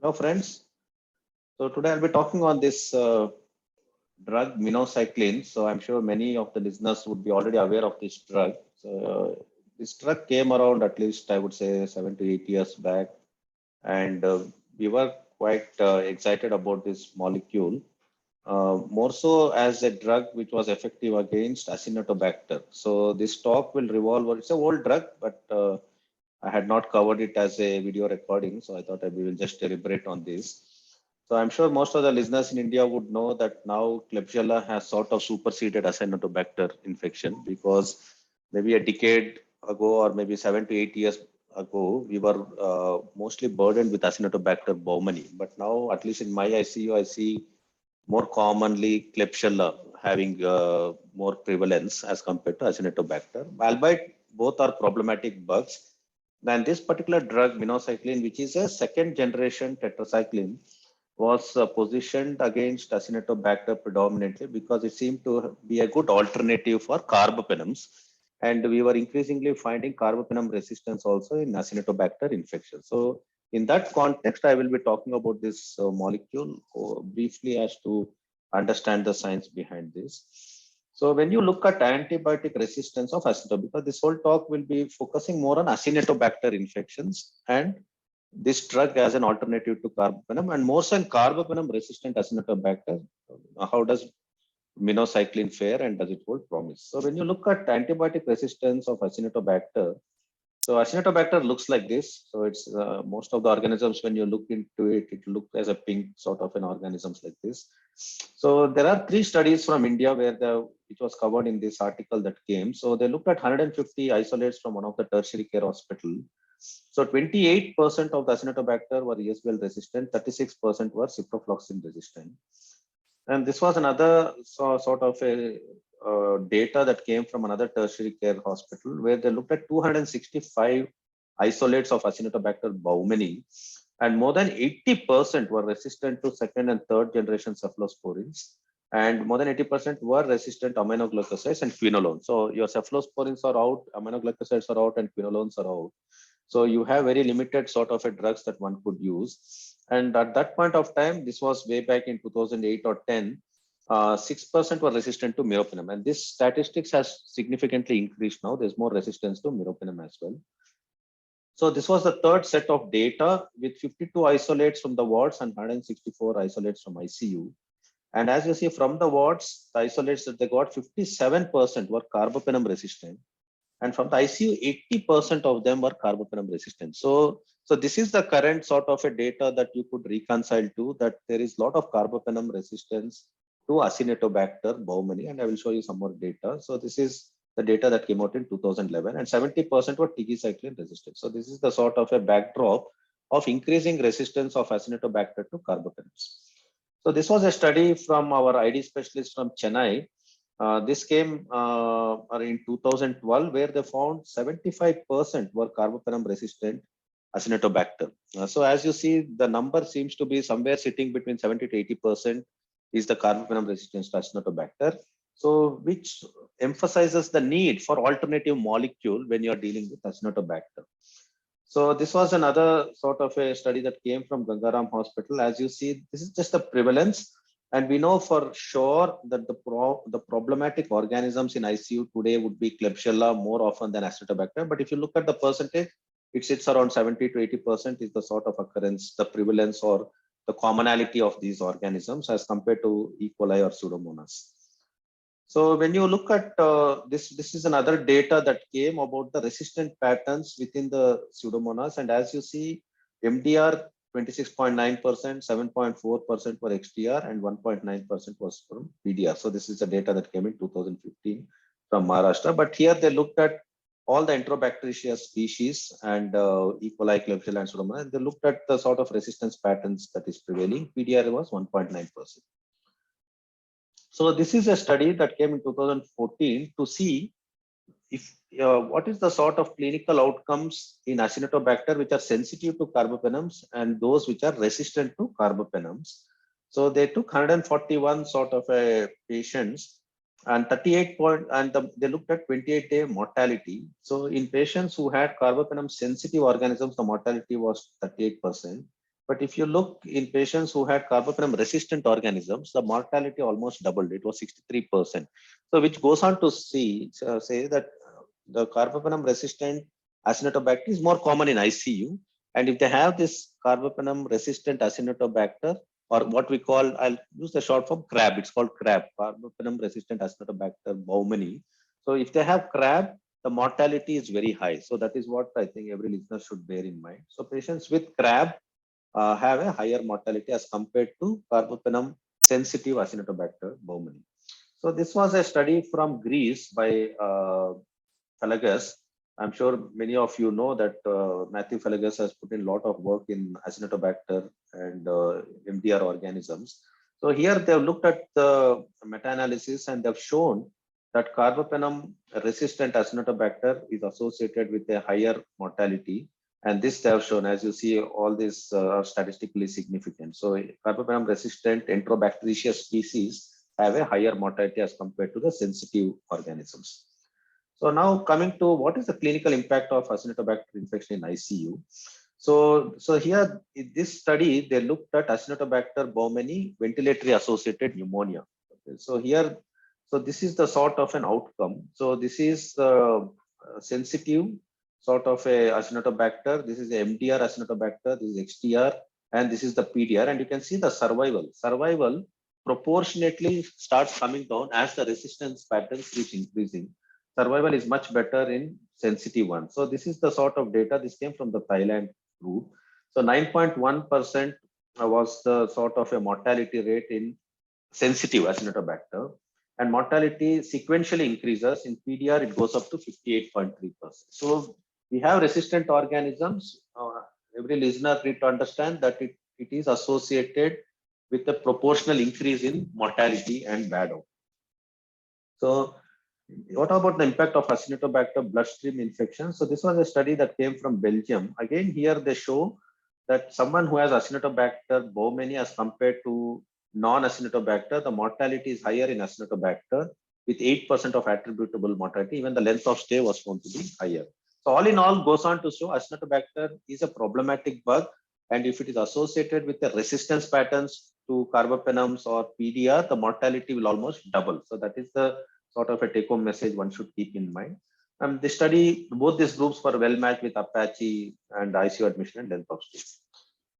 Hello, friends. So today I'll be talking on this drug minocycline. So I'm sure many of the listeners would be already aware of this drug. So this drug came around at least I would say 7 to 8 years back, and we were quite excited about this molecule. More so as a drug which was effective against Acinetobacter. So this talk will revolve. It's a old drug, but I had not covered it as a video recording, so I thought we will just deliberate on this. So I'm sure most of the listeners in India would know that now Klebsiella has sort of superseded Acinetobacter infection because maybe a decade ago or maybe 7 to 8 years ago, we were mostly burdened with Acinetobacter Baumanii. But now, at least in my ICU, I see more commonly Klebsiella having more prevalence as compared to Acinetobacter. Albeit both are problematic bugs. And this particular drug, minocycline, which is a second generation tetracycline, was positioned against Acinetobacter predominantly because it seemed to be a good alternative for carbapenems. And we were increasingly finding carbapenem resistance also in Acinetobacter infection. So in that context, I will be talking about this molecule briefly as to understand the science behind this. So when you look at antibiotic resistance of Acinetobacter, because this whole talk will be focusing more on Acinetobacter infections and this drug as an alternative to carbapenem and more so in carbapenem resistant Acinetobacter. How does minocycline fare and does it hold promise? So when you look at antibiotic resistance of Acinetobacter, so Acinetobacter looks like this. So it's most of the organisms, when you look into it, it looks as a pink sort of an organisms like this. So there are 3 studies from India where which was covered in this article that came. So they looked at 150 isolates from one of the tertiary care hospital. So 28% of the Acinetobacter were ESBL resistant, 36% were ciprofloxacin resistant. And this was another sort of a data that came from another tertiary care hospital where they looked at 265 isolates of Acinetobacter Baumanii, and more than 80% were resistant to second and third generation cephalosporins, and more than 80% were resistant to aminoglycosides and quinolones. So your cephalosporins are out, aminoglycosides are out, and quinolones are out. So you have very limited sort of a drugs that one could use. And at that point of time, this was way back in 2008 or 10, 6% were resistant to meropenem. And this statistics has significantly increased now. There's more resistance to meropenem as well. So this was the third set of data with 52 isolates from the wards and 164 isolates from ICU. And as you see from the wards, the isolates that they got, 57% were carbapenem resistant. And from the ICU, 80% of them were carbapenem resistant. So this is the current sort of a data that you could reconcile to, that there is a lot of carbapenem resistance to Acinetobacter Baumanii, and I will show you some more data. So this is the data that came out in 2011, and 70% were tigecycline resistant. So this is the sort of a backdrop of increasing resistance of Acinetobacter to carbapenems. So this was a study from our ID specialist from Chennai. This came in 2012, where they found 75% were carbapenem resistant Acinetobacter. So as you see, the number seems to be somewhere sitting between 70 to 80% is the carbapenem resistance to Acinetobacter. So which emphasizes the need for alternative molecule when you are dealing with Acinetobacter. So this was another sort of a study that came from Gangaram Hospital. As you see, this is just the prevalence. And we know for sure that the problematic organisms in ICU today would be Klebsiella more often than Acinetobacter. But if you look at the percentage, it sits around 70 to 80% is the sort of occurrence, the prevalence or the commonality of these organisms as compared to E. coli or Pseudomonas. So when you look at this is another data that came about the resistant patterns within the Pseudomonas. And as you see, MDR 26.9%, 7.4% for XDR, and 1.9% was from PDR. So this is the data that came in 2015 from Maharashtra. But here they looked at all the Enterobacteriaceae species and E. coli, Klebsiella, and Pseudomonas. And they looked at the sort of resistance patterns that is prevailing. PDR was 1.9%. So this is a study that came in 2014 to see if what is the sort of clinical outcomes in Acinetobacter which are sensitive to carbapenems and those which are resistant to carbapenems. So they took 141 sort of patients and 38 they looked at 28-day mortality. So in patients who had carbapenem sensitive organisms, the mortality was 38%. But if you look in patients who had carbapenem-resistant organisms, the mortality almost doubled. It was 63%. So which goes on to say that the carbapenem-resistant Acinetobacter is more common in ICU. And if they have this carbapenem-resistant Acinetobacter, or what we call, I'll use the short form CRAB, it's called CRAB, Carbapenem-Resistant Acinetobacter Baumanii. So if they have CRAB, the mortality is very high. So that is what I think every listener should bear in mind. So patients with CRAB have a higher mortality as compared to carbapenem sensitive Acinetobacter Baumanii. So this was a study from Greece by Falagas. I'm sure many of you know that Matthew Falagas has put in a lot of work in Acinetobacter and MDR organisms. So here they've looked at the meta-analysis and they've shown that carbapenem-resistant Acinetobacter is associated with a higher mortality. And this they have shown, as you see, all these are statistically significant. So carbapenem-resistant Enterobacteriaceous species have a higher mortality as compared to the sensitive organisms. So now coming to what is the clinical impact of Acinetobacter infection in ICU. So here in this study, they looked at Acinetobacter Baumanii ventilatory associated pneumonia. Okay, so here, so this is the sort of an outcome. So this is sensitive sort of a Acinetobacter. This is the MDR Acinetobacter, this is XDR, and this is the PDR. And you can see the survival. Survival proportionately starts coming down as the resistance patterns keeps increasing. Survival is much better in sensitive ones. So this is the sort of data. This came from the Thailand group. So 9.1% was the sort of a mortality rate in sensitive Acinetobacter, and mortality sequentially increases. In PDR, it goes up to 58.3%. So we have resistant organisms. Every listener need to understand that it is associated with a proportional increase in mortality and bad outcome. So what about the impact of Acinetobacter bloodstream infection? So this was a study that came from Belgium. Again, here they show that someone who has Acinetobacter Baumanii as compared to non-Acinetobacter, the mortality is higher in Acinetobacter with 8% of attributable mortality. Even the length of stay was found to be higher. So all in all goes on to show Acinetobacter is a problematic bug. And if it is associated with the resistance patterns to carbapenems or PDR, the mortality will almost double. So that is the sort of a take-home message one should keep in mind. The study, both these groups were well matched with Apache and ICU admission and length of stay.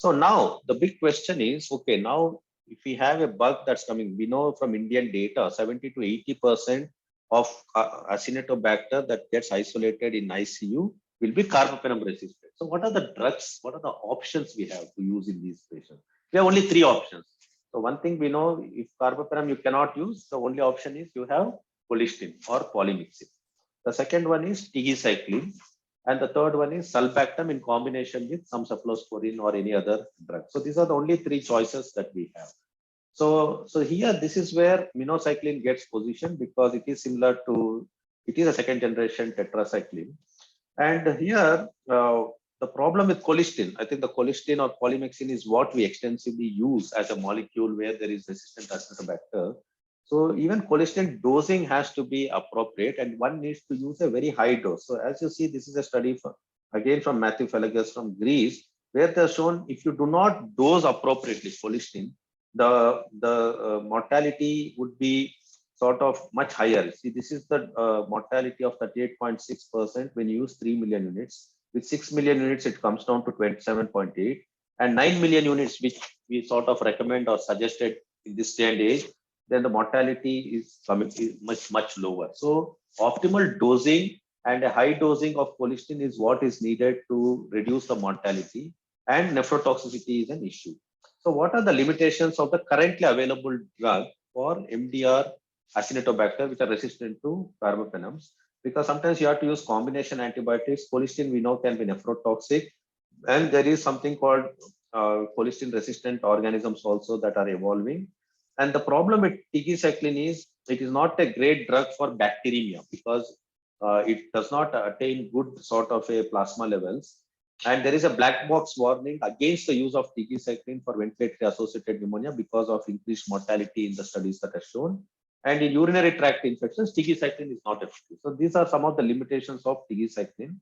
So now the big question is, okay, now if we have a bug that's coming, we know from Indian data, 70 to 80% of Acinetobacter that gets isolated in ICU will be carbapenem resistant. So what are the drugs, what are the options we have to use in these patients? We have only 3 options. So one thing we know, if carbapenem you cannot use, the only option is you have Colistin or polymyxin. The second one is tigecycline, and the third one is sulbactam in combination with some cephalosporin or any other drug. So these are the only 3 choices that we have. So here, this is where minocycline gets positioned because it is similar to, it is a second generation tetracycline. And here, the problem with Colistin, I think the Colistin or polymyxin is what we extensively use as a molecule where there is resistant Acinetobacter. So even Colistin dosing has to be appropriate, and one needs to use a very high dose. So as you see, this is a study again from Matthew Falagas from Greece, where they're shown if you do not dose appropriately Colistin, the mortality would be sort of much higher. See, this is the mortality of 38.6% when you use 3 million units. With 6 million units, it comes down to 27.8, and 9 million units, which we sort of recommend or suggested in this day and age, then the mortality is much lower. So optimal dosing and a high dosing of Colistin is what is needed to reduce the mortality, and nephrotoxicity is an issue. So what are the limitations of the currently available drug for MDR Acinetobacter, which are resistant to carbapenems? Because sometimes you have to use combination antibiotics. Colistin we know can be nephrotoxic, and there is something called Colistin resistant organisms also that are evolving. And the problem with tigecycline is it is not a great drug for bacteremia because it does not attain good sort of a plasma levels. And there is a black box warning against the use of tigecycline for ventilatory associated pneumonia because of increased mortality in the studies that are shown. And in urinary tract infections, tigecycline is not effective. So these are some of the limitations of tigecycline.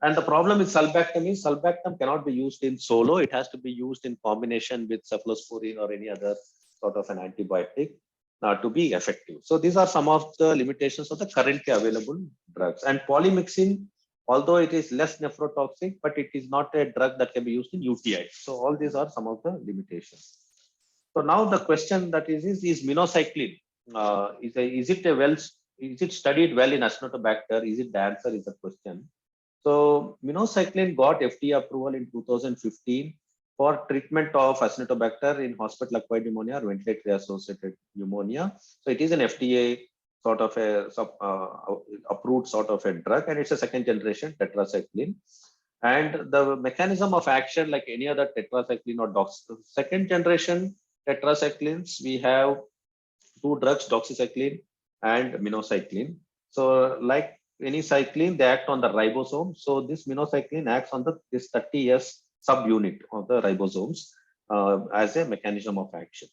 And the problem with sulbactam is sulbactam cannot be used in solo. It has to be used in combination with cephalosporin or any other sort of an antibiotic to be effective. So these are some of the limitations of the currently available drugs. And polymyxin, although it is less nephrotoxic, but it is not a drug that can be used in UTI. So all these are some of the limitations. So now the question that is minocycline, is it studied well in Acinetobacter? Is it the answer is the question. So minocycline got FDA approval in 2015 for treatment of Acinetobacter in hospital-acquired pneumonia or ventilator-associated pneumonia. So it is an FDA sort of a approved sort of a drug, and it's a second generation tetracycline. And the mechanism of action, like any other tetracycline or second generation tetracyclines, we have two drugs, doxycycline and minocycline. So like any cycline, they act on the ribosome. So this minocycline acts on this 30S subunit of the ribosomes as a mechanism of action.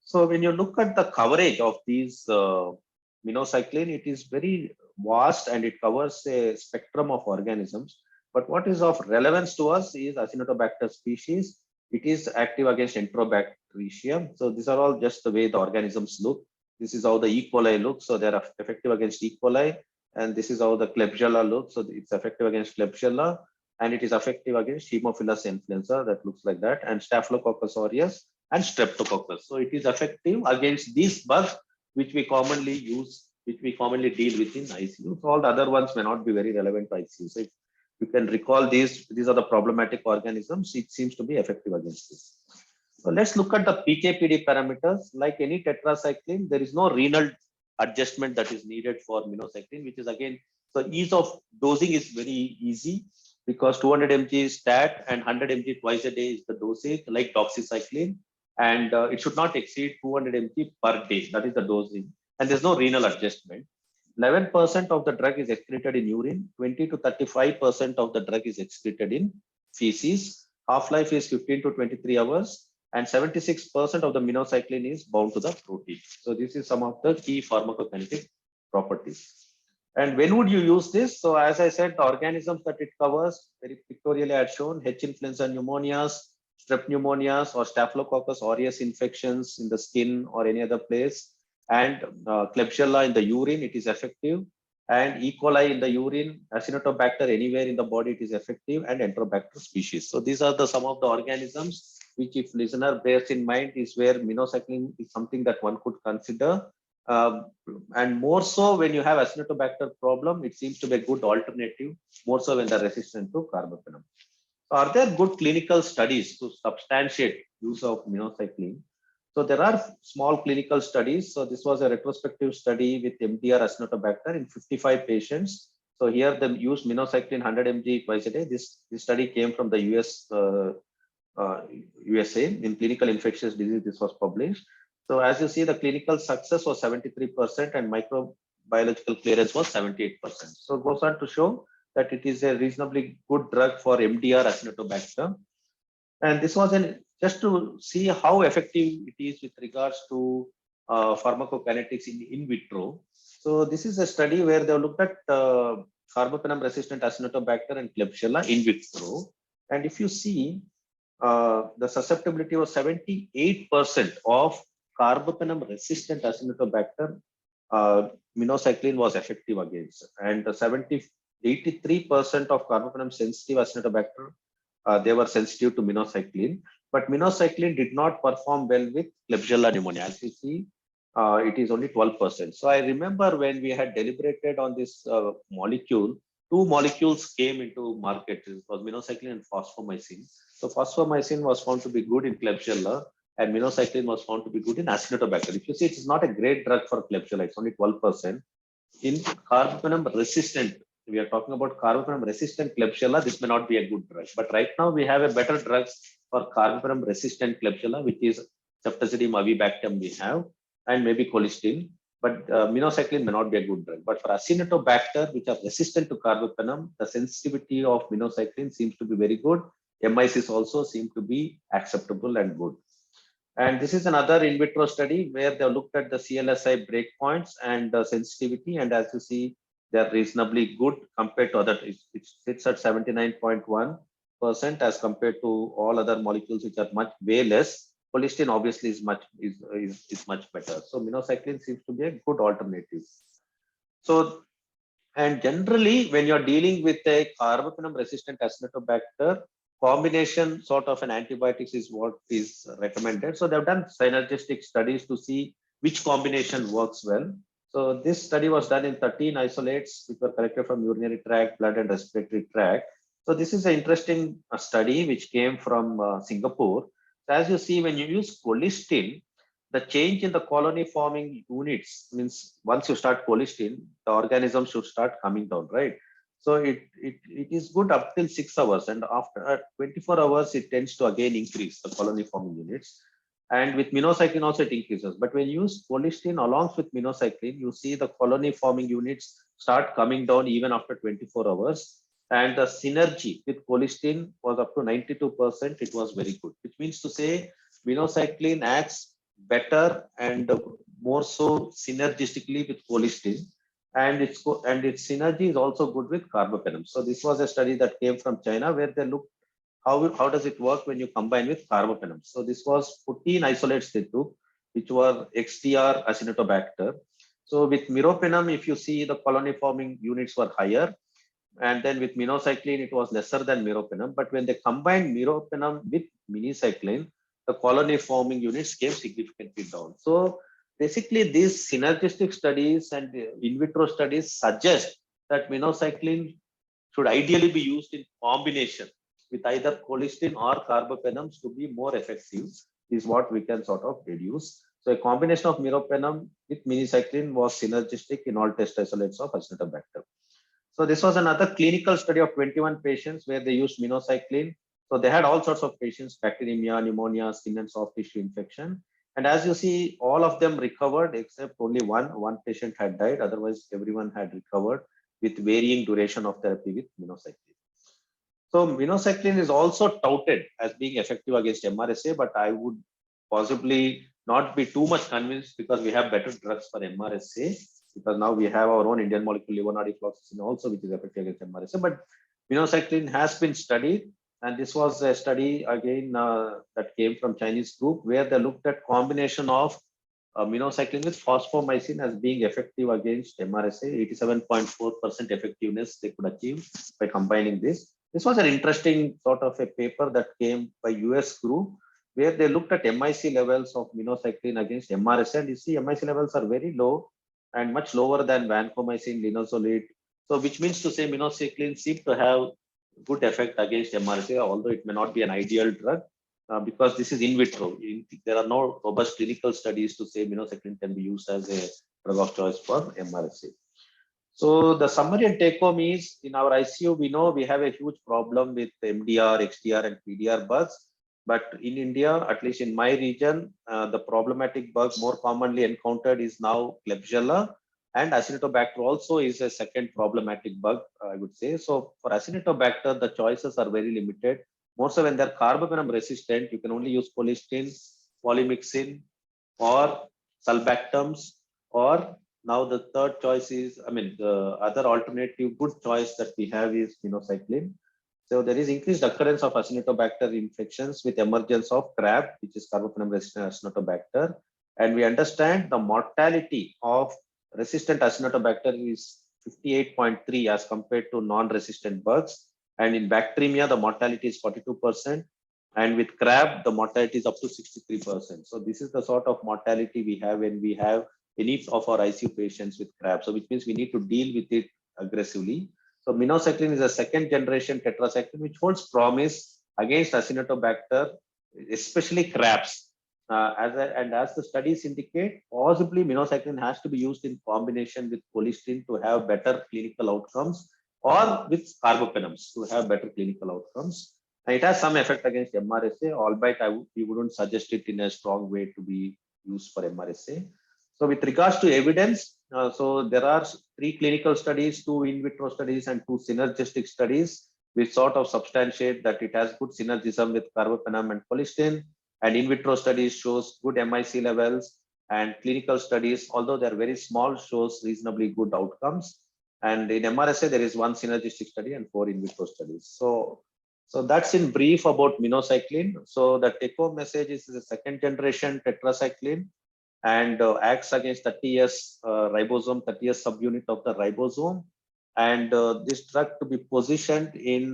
So when you look at the coverage of these minocycline, it is very vast and it covers a spectrum of organisms. But what is of relevance to us is Acinetobacter species. It is active against Enterobacterium. So these are all just the way the organisms look. This is how the E. coli looks. So they are effective against E. coli. And this is how the Klebsiella looks. So it's effective against Klebsiella. And it is effective against Haemophilus influenza, that looks like that, and Staphylococcus aureus and Streptococcus. So it is effective against these bugs, which we commonly use, which we commonly deal with in ICU. So all the other ones may not be very relevant to ICU. So if you can recall these are the problematic organisms. It seems to be effective against this. So let's look at the PK/PD parameters. Like any tetracycline, there is no renal adjustment that is needed for minocycline, which is again, so ease of dosing is very easy because 200 mg is stat and 100 mg twice a day is the dosage, like doxycycline, and it should not exceed 200 mg per day. That is the dosing, and there's no renal adjustment. 11% of the drug is excreted in urine, 20 to 35% of the drug is excreted in feces. Half-life is 15 to 23 hours, and 76% of the minocycline is bound to the protein. So this is some of the key pharmacokinetic properties. And when would you use this? So as I said, the organisms that it covers, very pictorially I had shown, H. influenza pneumonias, strep pneumonias, or Staphylococcus aureus infections in the skin or any other place, and Klebsiella in the urine, it is effective, and E. coli in the urine, Acinetobacter anywhere in the body, it is effective, and Enterobacter species. So these are some of the organisms which, if listener bears in mind, is where minocycline is something that one could consider. And more so when you have Acinetobacter problem, it seems to be a good alternative, more so when they're resistant to carbapenem. So are there good clinical studies to substantiate use of minocycline? So there are small clinical studies. So this was a retrospective study with MDR Acinetobacter in 55 patients. So here they used minocycline 100 mg twice a day. This study came from the USA in Clinical Infectious Disease. This was published. So as you see, the clinical success was 73% and microbiological clearance was 78%. So it goes on to show that it is a reasonably good drug for MDR Acinetobacter. And this was just to see how effective it is with regards to pharmacokinetics in vitro. So this is a study where they looked at Carbapenem-Resistant Acinetobacter and Klebsiella in vitro. And if you see, the susceptibility was 78% of Carbapenem-Resistant Acinetobacter minocycline was effective against, and 83% of Carbapenem-sensitive Acinetobacter they were sensitive to minocycline, but minocycline did not perform well with Klebsiella pneumonia. As you see, it is only 12%. So I remember when we had deliberated on this molecule, two molecules came into market. It was minocycline and phosphomycin. So phosphomycin was found to be good in Klebsiella, and minocycline was found to be good in Acinetobacter. If you see, it is not a great drug for Klebsiella. It's only 12%. In carbapenem-resistant, we are talking about carbapenem-resistant Klebsiella, this may not be a good drug. But right now we have a better drug for carbapenem-resistant Klebsiella, which is ceftazidime avibactam we have, and maybe Colistin. But minocycline may not be a good drug. But for Acinetobacter, which are resistant to carbapenem, the sensitivity of minocycline seems to be very good. MICs also seem to be acceptable and good. And this is another in vitro study where they looked at the CLSI breakpoints and sensitivity. And as you see, they're reasonably good compared to other. It sits at 79.1% as compared to all other molecules which are much way less. Colistin obviously is much better. So minocycline seems to be a good alternative. So, and generally, when you're dealing with a carbapenem-resistant Acinetobacter, combination sort of an antibiotics is what is recommended. So they've done synergistic studies to see which combination works well. So this study was done in 13 isolates which were collected from urinary tract, blood, and respiratory tract. So this is an interesting study which came from Singapore. So as you see, when you use colistin, the change in the colony forming units means once you start colistin, the organism should start coming down, right? So it is good up till 6 hours, and after 24 hours, it tends to again increase the colony forming units. And with minocycline also it increases. But when you use colistin along with minocycline, you see the colony forming units start coming down even after 24 hours. And the synergy with colistin was up to 92%. It was very good, which means to say minocycline acts better and more so synergistically with colistin, and its synergy is also good with carbapenem. So this was a study that came from China where they looked how does it work when you combine with carbapenem. So this was 14 isolates they took, which were XDR Acinetobacter. So with meropenem, if you see the colony forming units were higher, and then with minocycline it was lesser than meropenem. But when they combined meropenem with minocycline, the colony forming units came significantly down. So basically these synergistic studies and in vitro studies suggest that minocycline should ideally be used in combination with either colistin or carbapenems to be more effective, is what we can sort of deduce. So a combination of meropenem with minocycline was synergistic in all test isolates of Acinetobacter. So this was another clinical study of 21 patients where they used minocycline. So they had all sorts of patients, bacteremia, pneumonia, skin and soft tissue infection. And as you see, all of them recovered except only one patient had died. Otherwise, everyone had recovered with varying duration of therapy with minocycline. So minocycline is also touted as being effective against MRSA, but I would possibly not be too much convinced because we have better drugs for MRSA, because now we have our own Indian molecule levonoreploxacin also, which is effective against MRSA. But minocycline has been studied, and this was a study again that came from Chinese group where they looked at combination of minocycline with fosfomycin as being effective against MRSA. 87.4% effectiveness they could achieve by combining this. This was an interesting sort of a paper that came by US group where they looked at MIC levels of minocycline against MRSA, and you see MIC levels are very low and much lower than vancomycin, linezolid. So which means to say minocycline seems to have good effect against MRSA, although it may not be an ideal drug because this is in vitro. There are no robust clinical studies to say minocycline can be used as a drug of choice for MRSA. So the summary and take home is, in our ICU, we know we have a huge problem with MDR, XDR, and PDR bugs. But in India, at least in my region, the problematic bug more commonly encountered is now Klebsiella, and Acinetobacter also is a second problematic bug, I would say. So for Acinetobacter, the choices are very limited. More so when they're carbapenem resistant, you can only use colistin, polymyxin, or sulbactams, or now the third choice is, the other alternative good choice that we have is minocycline. So there is increased occurrence of Acinetobacter infections with emergence of CRAB, which is Carbapenem-Resistant Acinetobacter. And we understand the mortality of resistant Acinetobacter is 58.3 as compared to non-resistant bugs. And in bacteremia, the mortality is 42%. And with CRAB, the mortality is up to 63%. So this is the sort of mortality we have when we have any of our ICU patients with CRAB. So which means we need to deal with it aggressively. So minocycline is a second generation tetracycline which holds promise against Acinetobacter, especially CRABs. As the studies indicate, possibly minocycline has to be used in combination with colistin to have better clinical outcomes, or with carbapenems to have better clinical outcomes. And it has some effect against MRSA, albeit we wouldn't suggest it in a strong way to be used for MRSA. So with regards to evidence, so there are 3 clinical studies, 2 in vitro studies, and 2 synergistic studies, which sort of substantiate that it has good synergism with carbapenem and colistin. And in vitro studies shows good MIC levels, and clinical studies, although they're very small, shows reasonably good outcomes. And in MRSA, there is 1 synergistic study and 4 in vitro studies. So that's in brief about minocycline. So the take-home message is the second generation tetracycline and acts against 30S ribosome, 30S subunit of the ribosome. And this drug to be positioned in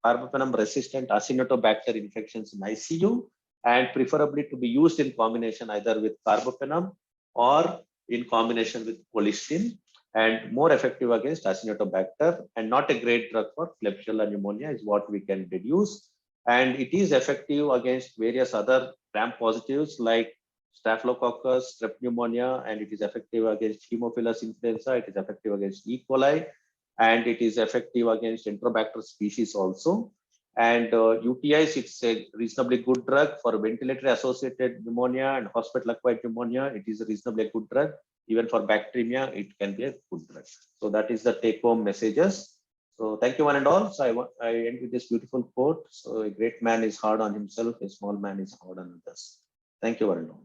Carbapenem-Resistant Acinetobacter infections in ICU, and preferably to be used in combination either with carbapenem or in combination with Colistin, and more effective against Acinetobacter, and not a great drug for Klebsiella pneumonia is what we can deduce. And it is effective against various other gram positives like Staphylococcus, strep pneumonia, and it is effective against Haemophilus influenza. It is effective against E. coli, and it is effective against Enterobacter species also. And UTIs, it's a reasonably good drug for ventilatory associated pneumonia and hospital acquired pneumonia. It is a reasonably good drug. Even for bacteremia, it can be a good drug. So that is the take home messages. So thank you one and all. So I end with this beautiful quote. So a great man is hard on himself, a small man is hard on others. Thank you one and all.